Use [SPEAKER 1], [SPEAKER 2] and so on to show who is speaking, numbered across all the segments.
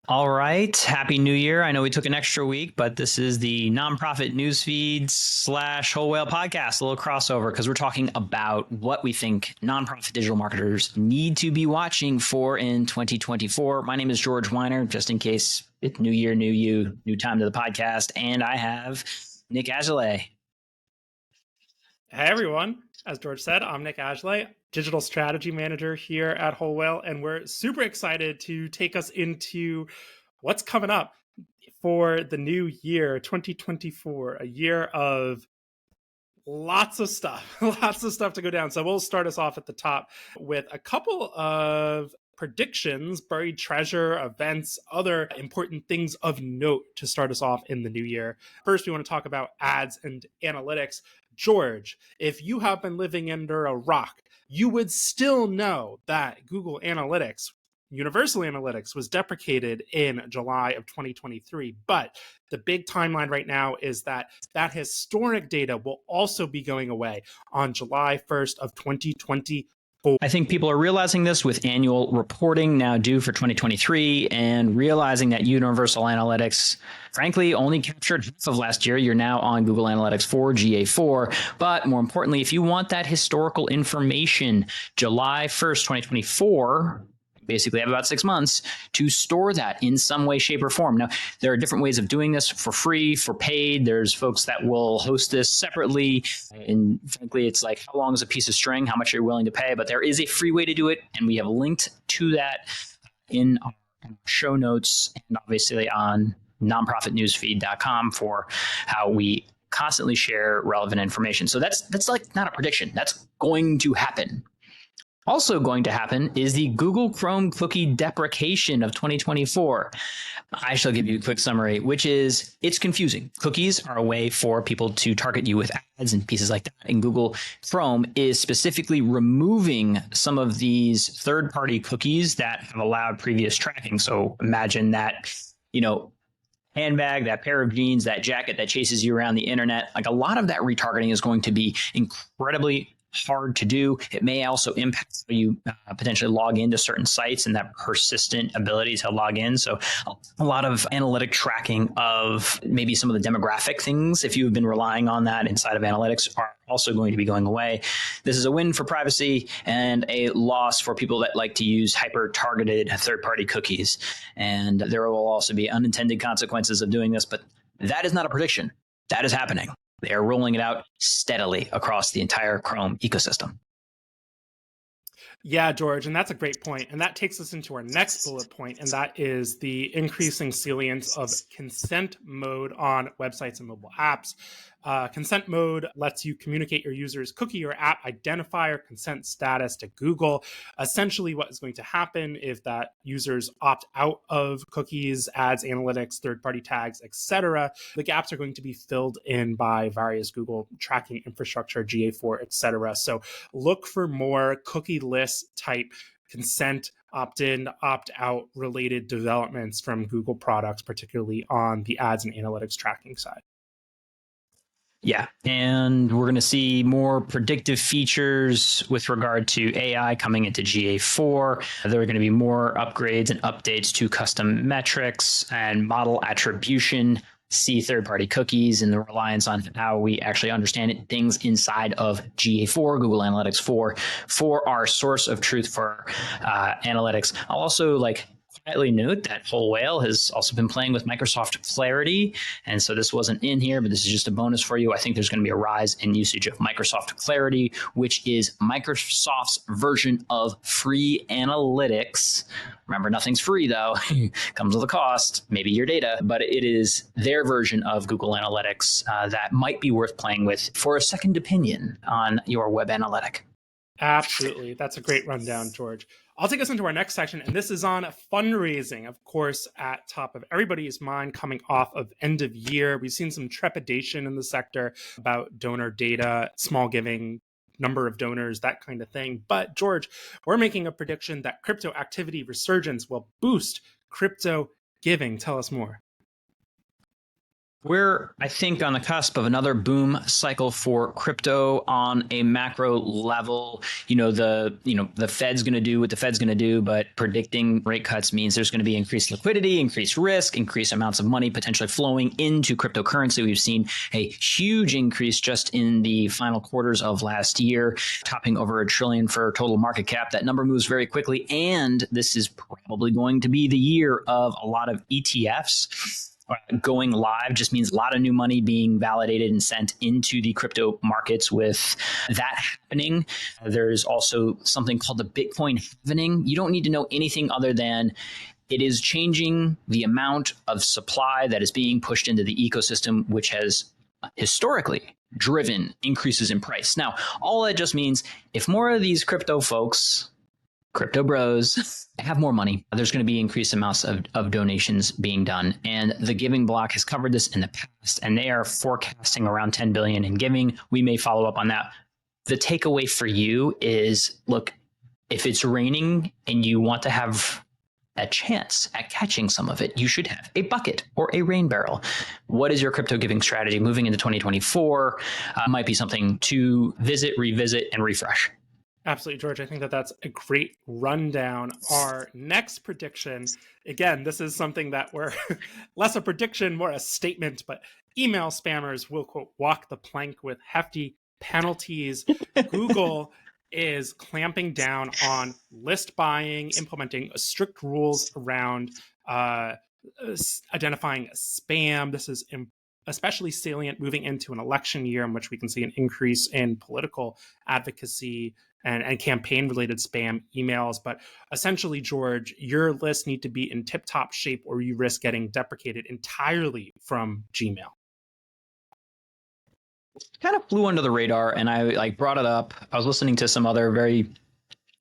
[SPEAKER 1] All right. Happy New Year. I know we took an extra week, but this is the nonprofit newsfeed / Whole Whale podcast, a little crossover because we're talking about what we think nonprofit digital marketers need to be watching for in 2024. My name is George Weiner, just in case it's new year, new you, new time to the podcast. And I have Nick Agile.
[SPEAKER 2] Hey everyone, as George said, I'm Nick Agile, Digital Strategy Manager here at Whole Whale, and we're super excited to take us into what's coming up for the new year, 2024, a year of lots of stuff, lots of stuff to go down. So we'll start us off at the top with a couple of predictions, buried treasure, events, other important things of note to start us off in the new year. First, we want to talk about ads and analytics. George, if you have been living under a rock, you would still know that Google Analytics, Universal Analytics, was deprecated in July of 2023. But the big timeline right now is that historic data will also be going away on July 1st of 2024.
[SPEAKER 1] I think people are realizing this with annual reporting now due for 2023 and realizing that Universal Analytics, frankly, only captured half of last year. You're now on Google Analytics 4, GA4. But more importantly, if you want that historical information, July 1st, 2024, basically have about 6 months to store that in some way, shape, or form. Now, there are different ways of doing this for free, for paid. There's folks that will host this separately. And frankly, it's like, how long is a piece of string? How much are you willing to pay? But there is a free way to do it. And we have linked to that in our show notes and obviously on nonprofitnewsfeed.com for how we constantly share relevant information. So that's like not a prediction. That's going to happen. Also going to happen is the Google Chrome cookie deprecation of 2024. I shall give you a quick summary, which is it's confusing. Cookies are a way for people to target you with ads and pieces like that. And Google Chrome is specifically removing some of these third-party cookies that have allowed previous tracking. So imagine that, handbag, that pair of jeans, that jacket that chases you around the internet. Like a lot of that retargeting is going to be incredibly hard to do. It may also impact how you potentially log into certain sites and that persistent ability to log in. So a lot of analytic tracking of maybe some of the demographic things, if you've been relying on that inside of analytics, are also going to be going away. This is a win for privacy and a loss for people that like to use hyper-targeted third-party cookies. And there will also be unintended consequences of doing this, but that is not a prediction. That is happening. They are rolling it out steadily across the entire Chrome ecosystem.
[SPEAKER 2] Yeah, George, and that's a great point. And that takes us into our next bullet point, and that is the increasing salience of consent mode on websites and mobile apps. Consent mode lets you communicate your user's cookie or app identifier consent status to Google. Essentially, what is going to happen if that users opt out of cookies, ads, analytics, third-party tags, etc., the gaps are going to be filled in by various Google tracking infrastructure, GA4, etc. So look for more cookie list type consent opt-in, opt-out related developments from Google products, particularly on the ads and analytics tracking side.
[SPEAKER 1] Yeah, and we're going to see more predictive features with regard to AI coming into GA4. There are going to be more upgrades and updates to custom metrics and model attribution, see third-party cookies, and the reliance on how we actually understand things inside of GA4, Google Analytics 4, for our source of truth for analytics. I'll also quietly note that Whole Whale has also been playing with Microsoft Clarity. And so this wasn't in here, but this is just a bonus for you. I think there's going to be a rise in usage of Microsoft Clarity, which is Microsoft's version of free analytics. Remember, nothing's free, though. Comes with a cost, maybe your data, but it is their version of Google Analytics that might be worth playing with for a second opinion on your web analytic.
[SPEAKER 2] Absolutely. That's a great rundown, George. I'll take us into our next section, and this is on fundraising, of course, at top of everybody's mind coming off of end of year. We've seen some trepidation in the sector about donor data, small giving, number of donors, that kind of thing. But George, we're making a prediction that crypto activity resurgence will boost crypto giving. Tell us more.
[SPEAKER 1] We're, I think, on the cusp of another boom cycle for crypto on a macro level. The Fed's going to do what the Fed's going to do, but predicting rate cuts means there's going to be increased liquidity, increased risk, increased amounts of money potentially flowing into cryptocurrency. We've seen a huge increase just in the final quarters of last year, topping over $1 trillion for total market cap. That number moves very quickly, and this is probably going to be the year of a lot of ETFs. Going live just means a lot of new money being validated and sent into the crypto markets. With that happening, there's also something called the Bitcoin halvening. You don't need to know anything other than it is changing the amount of supply that is being pushed into the ecosystem, which has historically driven increases in price. Now, all that just means if more of these crypto folks, crypto bros, have more money, there's going to be increased amounts of donations being done. And the Giving Block has covered this in the past, and they are forecasting around 10 billion in giving. We may follow up on that. The takeaway for you is, look, if it's raining and you want to have a chance at catching some of it, you should have a bucket or a rain barrel. What is your crypto giving strategy moving into 2024? Might be something to visit, revisit, and refresh.
[SPEAKER 2] Absolutely, George. I think that that's a great rundown. Our next prediction, again, this is something that we're less a prediction, more a statement, but email spammers will, quote, walk the plank with hefty penalties. Google is clamping down on list buying, implementing strict rules around identifying spam. This is especially salient moving into an election year in which we can see an increase in political advocacy and campaign-related spam emails. But essentially, George, your lists need to be in tip-top shape or you risk getting deprecated entirely from Gmail.
[SPEAKER 1] Kind of flew under the radar, and I brought it up. I was listening to some other very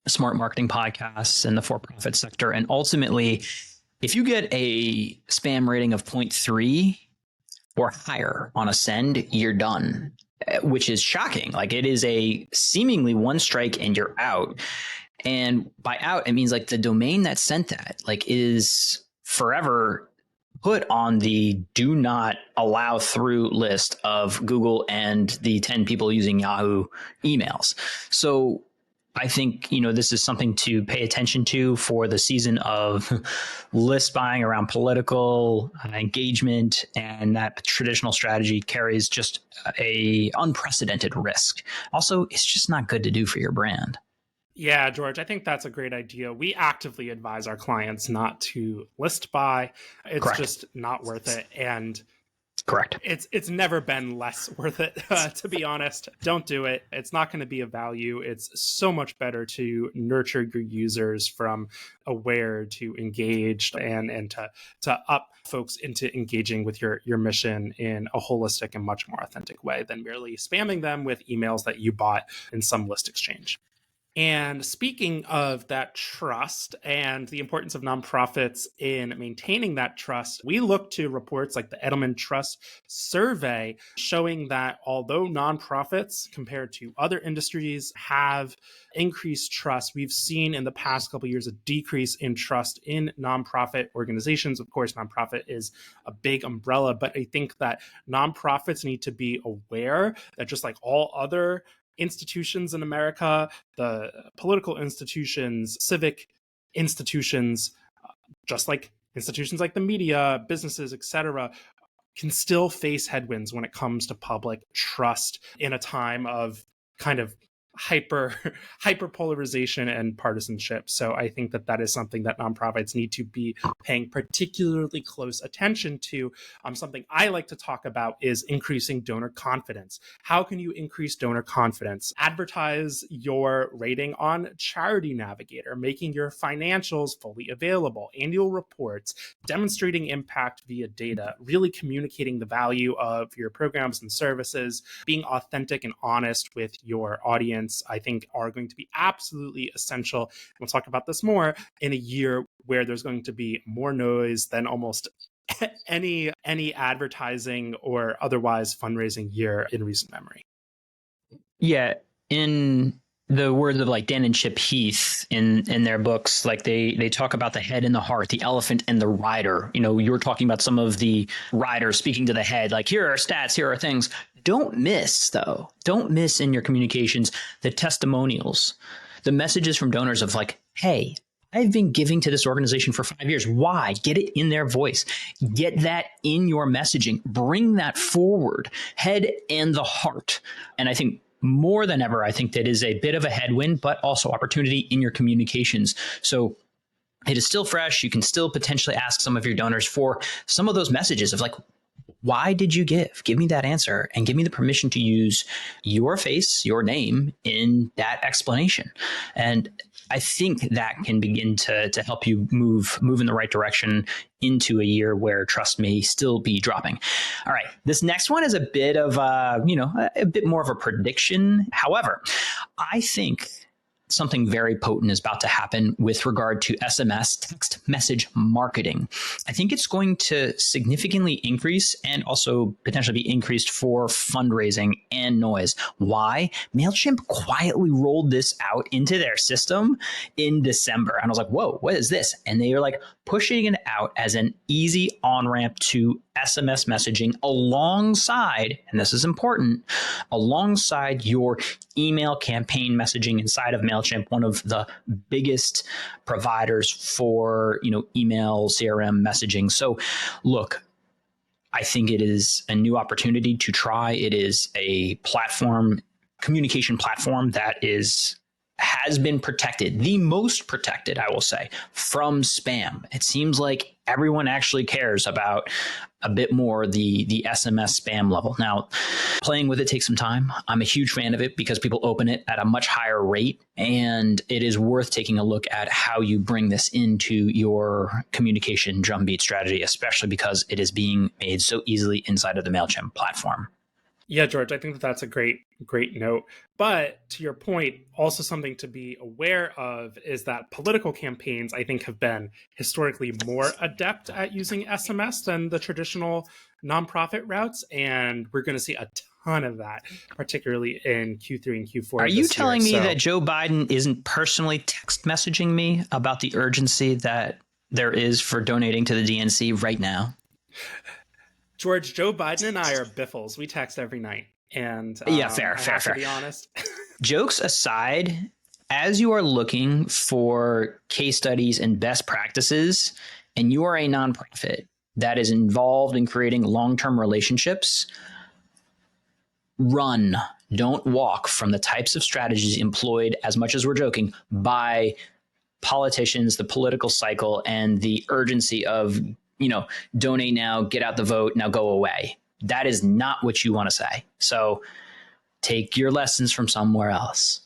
[SPEAKER 1] smart marketing podcasts in the for-profit sector, and ultimately, if you get a spam rating of 0.3 or higher on a send, you're done, which is shocking. Like, it is a seemingly one strike and you're out. And by out, it means like the domain that sent that is forever put on the do not allow through list of Google and the 10 people using Yahoo emails. So I think, this is something to pay attention to for the season of list buying around political engagement, and that traditional strategy carries just a unprecedented risk. Also, it's just not good to do for your brand.
[SPEAKER 2] Yeah, George, I think that's a great idea. We actively advise our clients not to list buy. It's
[SPEAKER 1] Correct.
[SPEAKER 2] just not worth it. And
[SPEAKER 1] correct.
[SPEAKER 2] It's never been less worth it, to be honest. Don't do it. It's not going to be of value. It's so much better to nurture your users from aware to engaged and to up folks into engaging with your mission in a holistic and much more authentic way than merely spamming them with emails that you bought in some list exchange. And speaking of that trust and the importance of nonprofits in maintaining that trust, we look to reports like the Edelman Trust Survey showing that although nonprofits compared to other industries have increased trust, we've seen in the past couple of years a decrease in trust in nonprofit organizations. Of course, nonprofit is a big umbrella, but I think that nonprofits need to be aware that just like all other institutions in America, the political institutions, civic institutions, just like institutions like the media, businesses, etc., can still face headwinds when it comes to public trust in a time of kind of hyper polarization and partisanship. So I think that is something that nonprofits need to be paying particularly close attention to. Something I like to talk about is increasing donor confidence. How can you increase donor confidence? Advertise your rating on Charity Navigator, making your financials fully available, annual reports, demonstrating impact via data, really communicating the value of your programs and services, being authentic and honest with your audience, I think are going to be absolutely essential. We'll talk about this more in a year where there's going to be more noise than almost any advertising or otherwise fundraising year in recent memory.
[SPEAKER 1] Yeah. In the words of like Dan and Chip Heath in their books, like they talk about the head and the heart, the elephant and the rider. You were talking about some of the riders speaking to the head, like here are stats, here are things. Don't miss in your communications the testimonials, the messages from donors of like, hey, I've been giving to this organization for 5 years. Why? Get it in their voice. Get that in your messaging. Bring that forward, head and the heart. And I think more than ever, I think that is a bit of a headwind, but also opportunity in your communications. So it is still fresh. You can still potentially ask some of your donors for some of those messages of like, why did you give? Give me that answer and give me the permission to use your face, your name in that explanation. And I think that can begin to help you move in the right direction into a year where trust may still be dropping. All right. This next one is a bit of, a bit more of a prediction. However, I think something very potent is about to happen with regard to SMS, text message marketing. I think it's going to significantly increase and also potentially be increased for fundraising and noise. Why? MailChimp quietly rolled this out into their system in December. And I was like, whoa, what is this? And they were like pushing it out as an easy on-ramp to SMS messaging alongside, and this is important, alongside your email campaign messaging inside of MailChimp, one of the biggest providers for, email CRM messaging. So look, I think it is a new opportunity to try. It is a communication platform that has been protected, the most protected, I will say, from spam. It seems like everyone actually cares about a bit more the SMS spam level. Now, playing with it takes some time. I'm a huge fan of it because people open it at a much higher rate, and it is worth taking a look at how you bring this into your communication drumbeat strategy, especially because it is being made so easily inside of the MailChimp platform.
[SPEAKER 2] Yeah, George, I think that's a great note. But to your point, also something to be aware of is that political campaigns, I think, have been historically more adept at using SMS than the traditional nonprofit routes. And we're going to see a ton of that, particularly in Q3 and Q4.
[SPEAKER 1] Are you telling me that Joe Biden isn't personally text messaging me about the urgency that there is for donating to the DNC right now?
[SPEAKER 2] George, Joe Biden and I are biffles. We text every night. And
[SPEAKER 1] yeah, fair.
[SPEAKER 2] To be honest.
[SPEAKER 1] Jokes aside, as you are looking for case studies and best practices, and you are a nonprofit that is involved in creating long-term relationships, run, don't walk from the types of strategies employed, as much as we're joking, by politicians, the political cycle, and the urgency of donate now, get out the vote, now go away. That is not what you want to say. So take your lessons from somewhere else.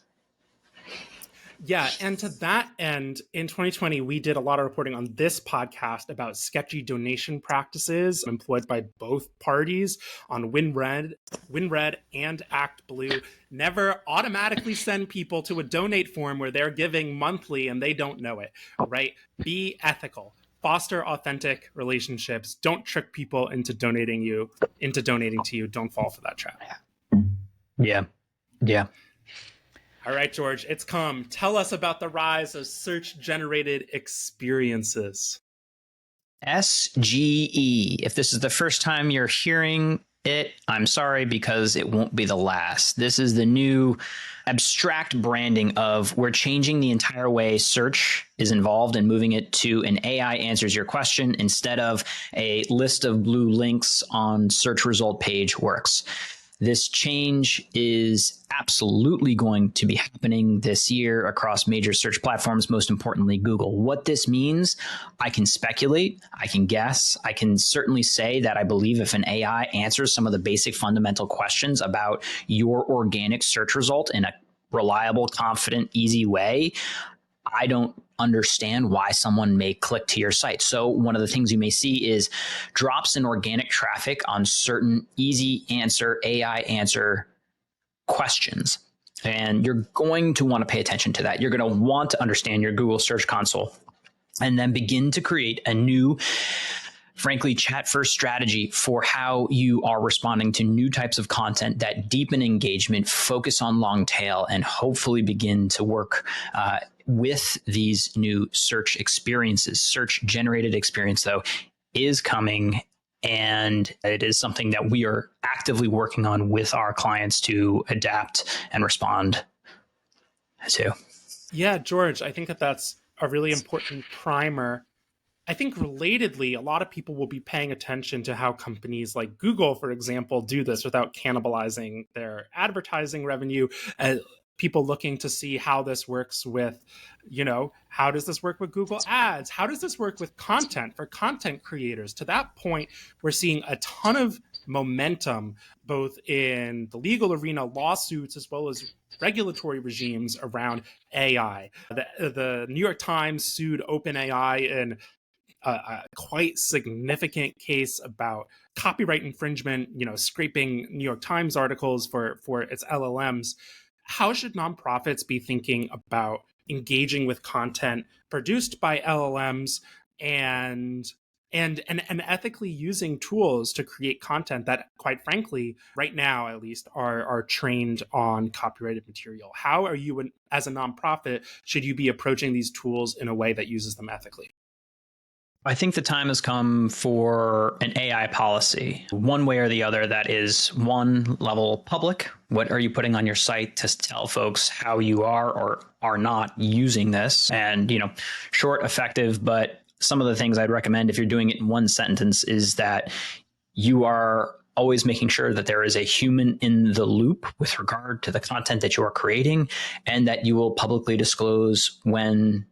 [SPEAKER 2] Yeah. And to that end, in 2020, we did a lot of reporting on this podcast about sketchy donation practices employed by both parties on WinRed and ActBlue. Never automatically send people to a donate form where they're giving monthly and they don't know it, right? Be ethical. Foster authentic relationships. Don't trick people into donating to you. Don't fall for that trap.
[SPEAKER 1] Yeah.
[SPEAKER 2] All right, George, it's come. Tell us about the rise of search-generated experiences.
[SPEAKER 1] SGE. If this is the first time you're hearing it, I'm sorry, because it won't be the last. This is the new abstract branding of we're changing the entire way search is involved and moving it to an AI answers your question instead of a list of blue links on search result page works. This change is absolutely going to be happening this year across major search platforms, most importantly, Google. What this means, I can speculate, I can guess, I can certainly say that I believe if an AI answers some of the basic fundamental questions about your organic search result in a reliable, confident, easy way, I don't understand why someone may click to your site. So one of the things you may see is drops in organic traffic on certain easy answer, AI answer questions. And you're going to want to pay attention to that. You're going to want to understand your Google Search Console and then begin to create a new frankly, chat first strategy for how you are responding to new types of content that deepen engagement, focus on long tail, and hopefully begin to work with these new search experiences. Search generated experience, though, is coming. And it is something that we are actively working on with our clients to adapt and respond to.
[SPEAKER 2] Yeah, George, I think that that's a really important primer. I think relatedly, a lot of people will be paying attention to how companies like Google, for example, do this without cannibalizing their advertising revenue. People looking to see how this works with, how does this work with Google Ads? How does this work with content for content creators? To that point, we're seeing a ton of momentum, both in the legal arena, lawsuits, as well as regulatory regimes around AI. The New York Times sued OpenAI in a quite significant case about copyright infringement, scraping New York Times articles for its LLMs. How should nonprofits be thinking about engaging with content produced by LLMs and ethically using tools to create content that, quite frankly, right now at least, are trained on copyrighted material? How are you, as a nonprofit, should you be approaching these tools in a way that uses them ethically?
[SPEAKER 1] I think the time has come for an AI policy, one way or the other, that is one level public. What are you putting on your site to tell folks how you are or are not using this? And, short, effective, but some of the things I'd recommend if you're doing it in one sentence is that you are always making sure that there is a human in the loop with regard to the content that you are creating, and that you will publicly disclose when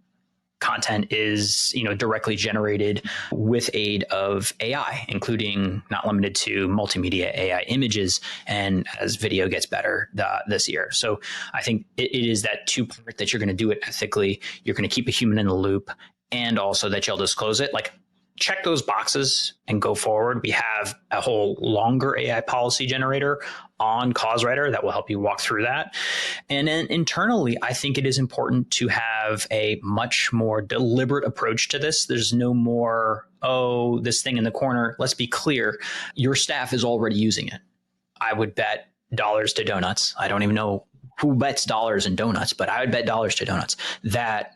[SPEAKER 1] content is, directly generated with aid of AI, including not limited to multimedia AI images, and as video gets better this year. So I think it is that two-part that you're going to do it ethically. You're going to keep a human in the loop, and also that you'll disclose it. Like, check those boxes and go forward. We have a whole longer AI policy generator on CauseWriter that will help you walk through that. And then internally, I think it is important to have a much more deliberate approach to this. There's no more, this thing in the corner. Let's be clear. Your staff is already using it. I would bet dollars to donuts. I don't even know who bets dollars and donuts, but I would bet dollars to donuts that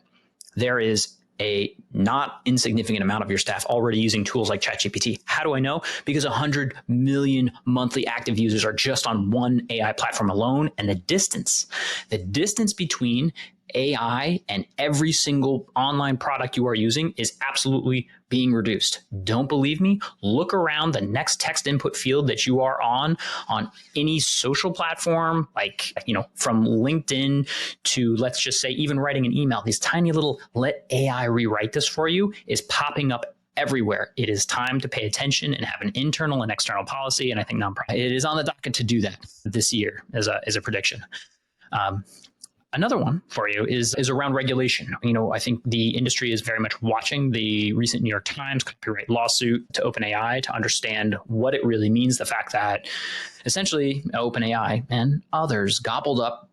[SPEAKER 1] there is a not insignificant amount of your staff already using tools like ChatGPT. How do I know? Because 100 million monthly active users are just on one AI platform alone. And the distance between AI and every single online product you are using is absolutely being reduced. Don't believe me? Look around the next text input field that you are on any social platform, like, from LinkedIn to, let's just say, even writing an email. These tiny little let AI rewrite this for you is popping up everywhere. It is time to pay attention and have an internal and external policy. And I think it is on the docket to do that this year as a prediction. Another one for you is around regulation. I think the industry is very much watching the recent New York Times copyright lawsuit to OpenAI to understand what it really means. The fact that essentially OpenAI and others gobbled up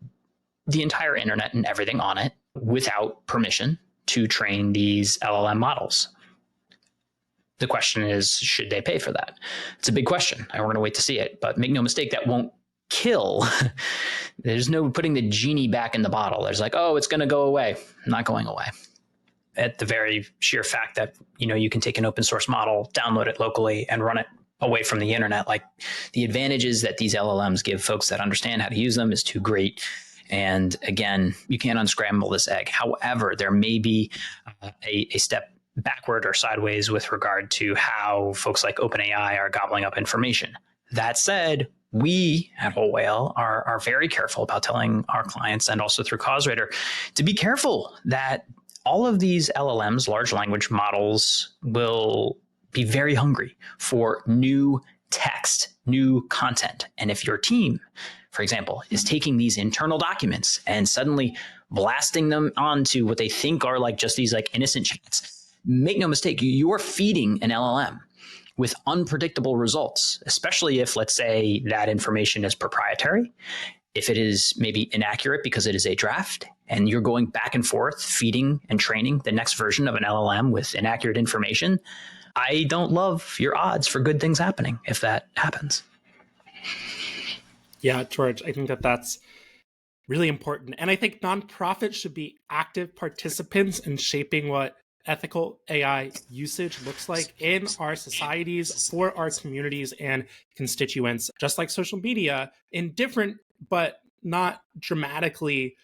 [SPEAKER 1] the entire internet and everything on it without permission to train these LLM models. The question is, should they pay for that? It's a big question, and we're going to wait to see it. But make no mistake, that won't kill. There's no putting the genie back in the bottle. There's like, it's going to go away. Not going away. At the very sheer fact that, you can take an open source model, download it locally, and run it away from the internet. Like, the advantages that these LLMs give folks that understand how to use them is too great. And again, you can't unscramble this egg. However, there may be a step backward or sideways with regard to how folks like OpenAI are gobbling up information. That said, we at Whole Whale are very careful about telling our clients, and also through CauseWriter, to be careful that all of these LLMs, large language models, will be very hungry for new text, new content. And if your team, for example, is taking these internal documents and suddenly blasting them onto what they think are like just these like innocent chats, make no mistake, you're feeding an LLM with unpredictable results, especially if, let's say, that information is proprietary, if it is maybe inaccurate because it is a draft, and you're going back and forth feeding and training the next version of an LLM with inaccurate information. I don't love your odds for good things happening if that happens.
[SPEAKER 2] Yeah, George, I think that that's really important. And I think nonprofits should be active participants in shaping what ethical AI usage looks like in our societies for our communities and constituents, just like social media, in different but not dramatically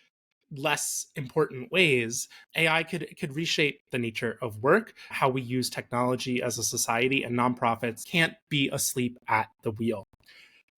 [SPEAKER 2] less important ways. AI could reshape the nature of work, how we use technology as a society, and nonprofits can't be asleep at the wheel.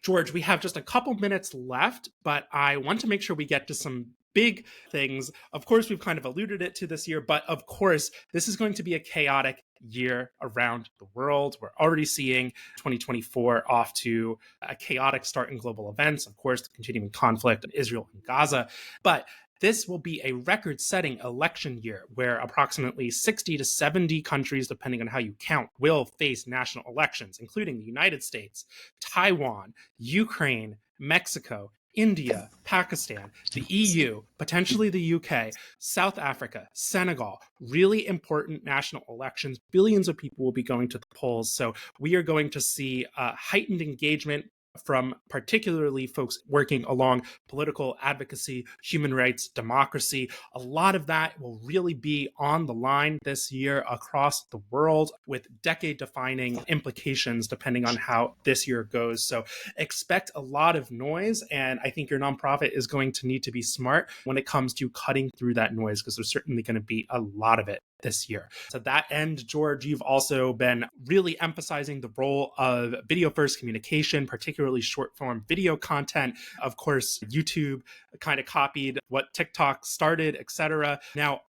[SPEAKER 2] George, we have just a couple minutes left, but I want to make sure we get to some big things. Of course, we've kind of alluded it to this year, but of course, this is going to be a chaotic year around the world. We're already seeing 2024 off to a chaotic start in global events. Of course, the continuing conflict in Israel and Gaza. But this will be a record setting election year where approximately 60 to 70 countries, depending on how you count, will face national elections, including the United States, Taiwan, Ukraine, Mexico, India, Pakistan, the EU, potentially the UK, South Africa, Senegal. Really important national elections. Billions of people will be going to the polls. So we are going to see heightened engagement from particularly folks working along political advocacy, human rights, democracy. A lot of that will really be on the line this year across the world with decade-defining implications depending on how this year goes. So expect a lot of noise, and I think your nonprofit is going to need to be smart when it comes to cutting through that noise, because there's certainly going to be a lot of it this year. To that end, George, you've also been really emphasizing the role of video first communication, particularly short form video content. Of course, YouTube kind of copied what TikTok started, etc. Now,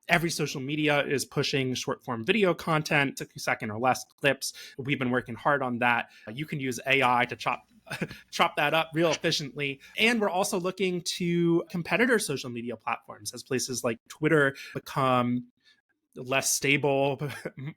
[SPEAKER 2] every social media is pushing short form video content, 60-second or less clips. We've been working hard on that. You can use AI to chop that up real efficiently. And we're also looking to competitor social media platforms as places like Twitter become less stable,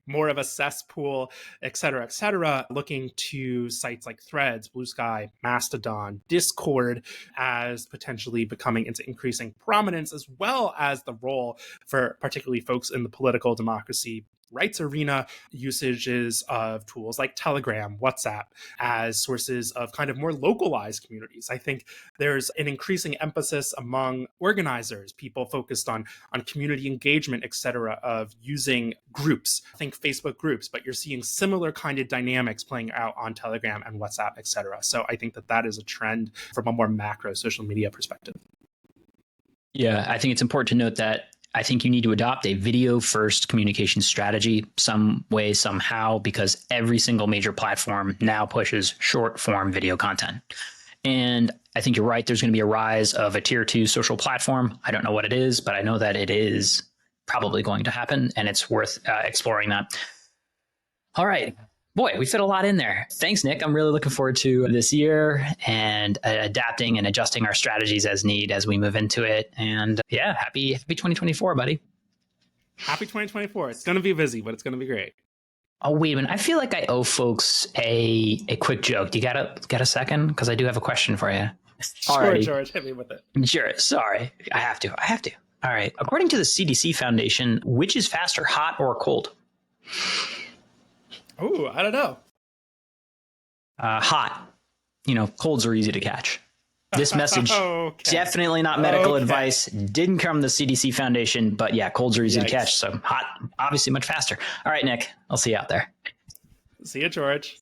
[SPEAKER 2] more of a cesspool, et cetera, looking to sites like Threads, Blue Sky, Mastodon, Discord as potentially becoming into increasing prominence, as well as the role for particularly folks in the political democracy rights arena, usages of tools like Telegram, WhatsApp as sources of kind of more localized communities. I think there's an increasing emphasis among organizers, people focused on community engagement, et cetera, of using groups, think Facebook groups, but you're seeing similar kind of dynamics playing out on Telegram and WhatsApp, et cetera. So I think that is a trend from a more macro social media perspective.
[SPEAKER 1] Yeah, I think it's important to note that I think you need to adopt a video first communication strategy some way, somehow, because every single major platform now pushes short form video content. And I think you're right. There's going to be a rise of a tier 2 social platform. I don't know what it is, but I know that it is probably going to happen, and it's worth exploring that. All right. Boy, we fit a lot in there. Thanks, Nick. I'm really looking forward to this year and adapting and adjusting our strategies as need as we move into it. And yeah, happy 2024, buddy.
[SPEAKER 2] Happy 2024. It's going to be busy, but it's going to be great.
[SPEAKER 1] Oh, wait a minute. I feel like I owe folks a quick joke. Do you got a second? Because I do have a question for you.
[SPEAKER 2] Sure, George, hit me with it.
[SPEAKER 1] Sure. Sorry. I have to. All right. According to the CDC Foundation, which is faster, hot or cold?
[SPEAKER 2] Oh, I don't know.
[SPEAKER 1] Hot. Colds are easy to catch. This message, definitely not medical advice, didn't come from the CDC Foundation, but yeah, colds are easy to catch. So hot, obviously much faster. All right, Nick, I'll see you out there.
[SPEAKER 2] See you, George.